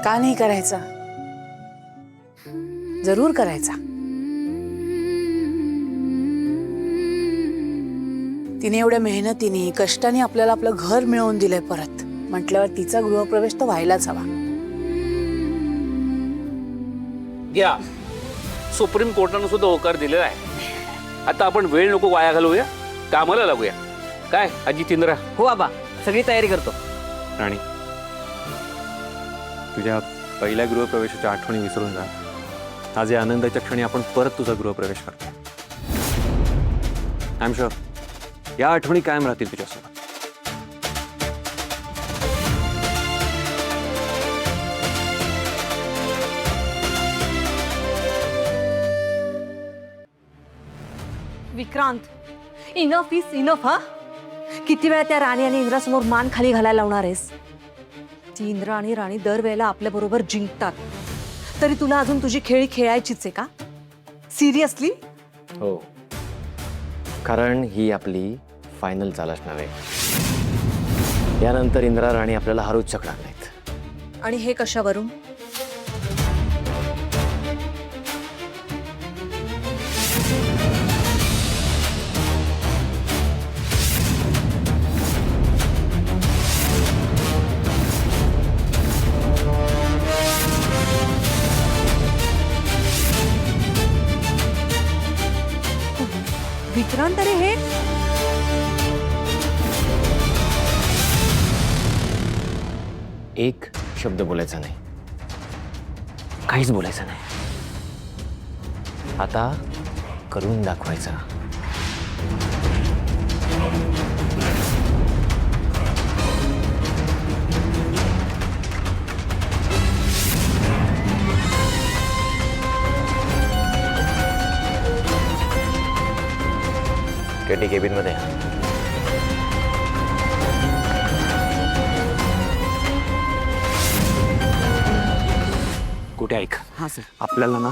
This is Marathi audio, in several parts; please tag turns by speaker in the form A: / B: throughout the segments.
A: का नाही करायचा? जरूर करायचा. तिने एवढ्या मेहनतीने कष्टाने आपल्याला आपलं घर मिळवून दिलंय परत म्हटल्यावर तिचा गृहप्रवेश तर व्हायलाच हवा.
B: घ्या, सुप्रीम कोर्टानं सुद्धा होकार दिलेला आहे. आता आपण वेळ नको वाया घालवूया, कामाला लागूया. काय आजी तिंद्रा?
C: हो आबा, सगळी तयारी करतो.
D: राणी, तुझ्या पहिल्या गृहप्रवेशाच्या आठवणी विसरून जा. आज या आनंदाच्या क्षणी आपण परत तुझा गृहप्रवेश करतो. आय एम शुअर या आठवणी कायम राहतील तुझ्यासोबत.
E: Vikrant, enough is enough. हा, किती वेळा त्या राणी आणि इंद्रासमोर मान खाली घालायला लावणार आहेस? ती इंद्र आणि राणी दरवेळेला आपल्या बरोबर जिंकतात, तरी तुला अजून तुझी खेळी खेळायचीच आहे का? सिरियसली?
F: हो, कारण ही आपली फायनल चाल असणार आहे. यानंतर इंद्रा राणी आपल्याला हरवूच शकणार नाहीत.
E: आणि हे कशावरून? विक्रांत, अरे हे
F: एक शब्द बोलायचा नाही, काहीच बोलायचं नाही. आता करून दाखवायचा. केटी केबिन मध्ये.
D: कुठे ऐक,
C: हां सर.
D: आपल्याला ना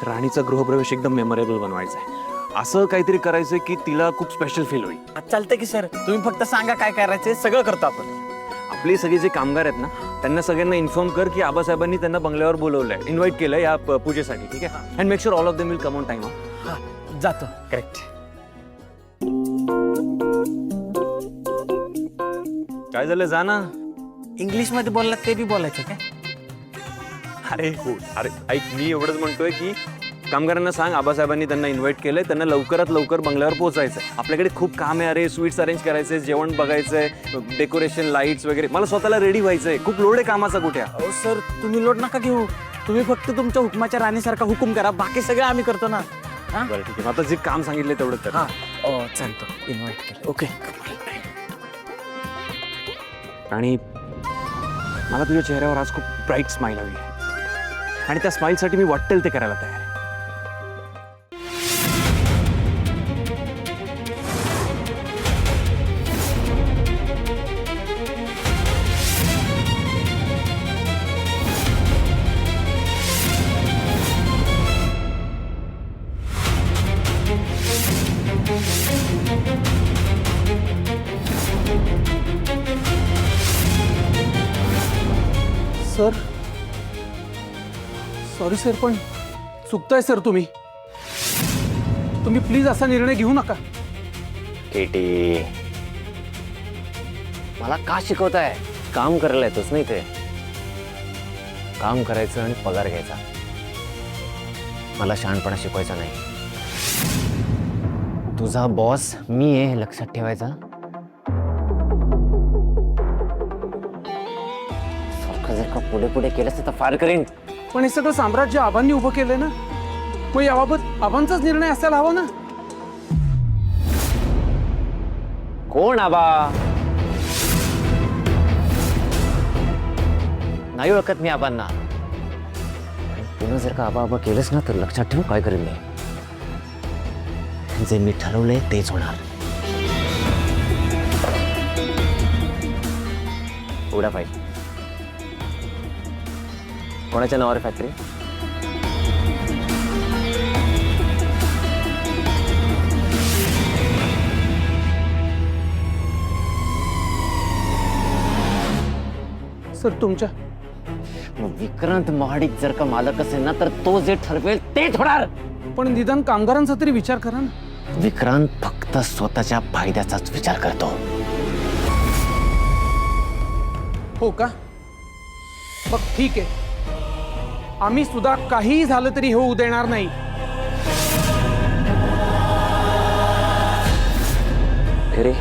D: राणीचा गृहप्रवेश एकदम मेमोरेबल बनवायचा आहे. असं काहीतरी करायचं की तिला खूप स्पेशल फील होईल.
C: चालतंय की सर, तुम्ही फक्त सांगा काय करायचंय, सगळं करतो आपण.
D: आपले सगळे जे कामगार आहेत ना त्यांना सगळ्यांना इन्फॉर्म कर की आबासाहेबांनी त्यांना बंगल्यावर बोलवलंय, इन्व्हाइट केलंय या पूजेसाठी. ठीक आहे, and make sure all of them will come on time.
C: हा, जातो. करेक्ट.
D: काय झालं, जा ना.
C: इंग्लिश मध्ये बोललात ते बी बोलायचं काय?
D: अरे हो, अरे ऐक, मी एवढंच म्हणतोय की कामगारांना सांग आबासाहेबांनी त्यांना इन्व्हाइट केलंय, त्यांना लवकरात लवकर बंगल्यावर पोहोचायचंय. आपल्याकडे खूप काम आहे. अरे स्वीट्स अरेंज करायचंय, जेवण बघायचंय, डेकोरेशन, लाईट्स वगैरे. मला स्वतःला रेडी व्हायचंय. खूप लोड आहे कामाचा. कुठे
C: अहो सर, तुम्ही लोड नका घेऊ. तुम्ही फक्त तुमच्या हुकमाच्या राणीसारखा हुकूम करा, बाकी सगळं आम्ही करतो ना.
D: बरं ठीक आहे, आता जे काम सांगितलंय तेवढं कर.
C: हा, चालतो. इन्व्हाइट केलं. ओके.
D: आणि मला तुझ्या चेहऱ्यावर आज खूप ब्राईट स्माइल हवी आहे आणि त्या स्माइलसाठी मी वाटेल ते करायला तयार आहे.
G: सर, सॉरी सर, पण चुकताय सर. तुम्ही प्लीज असा निर्णय घेऊ नका.
F: केटी, मला का शिकवताय? काम करायला येतोच नाही ते. काम करायचं आणि पगार घ्यायचा. मला शहाणपणा शिकवायचा नाही. तुझा बॉस मी आहे हे लक्षात ठेवायचा. सारखं जर का पुढे पुढे केलंस तर फार करीन.
G: पण हे सगळं साम्राज्य आबांनी उभं केलंय ना, मग याबाबत आबांचाच निर्णय असायला हवा ना.
F: कोण आबा? नाही ओळखत मी आबांना. पुन्हा जर का आबा आबा केलंस ना तर लक्षात ठेव काय करेन मी. जे मी ठरवलंय तेच होणार. उघडा फाईल. कोणाच्या नावावर फॅक्टरी?
G: सर तुमच्या
F: विक्रांत महाडिक जर का मालक असेल ना तर तो जे ठरवेल तेच होणार.
G: पण निदान कामगारांचा तरी विचार करा ना.
F: विक्रांत फक्त स्वतःच्या फायद्याचाच विचार करतो.
G: हो का? मग ठीक आहे, आम्ही सुद्धा काहीही झालं तरी होऊ देणार नाही.
F: अरे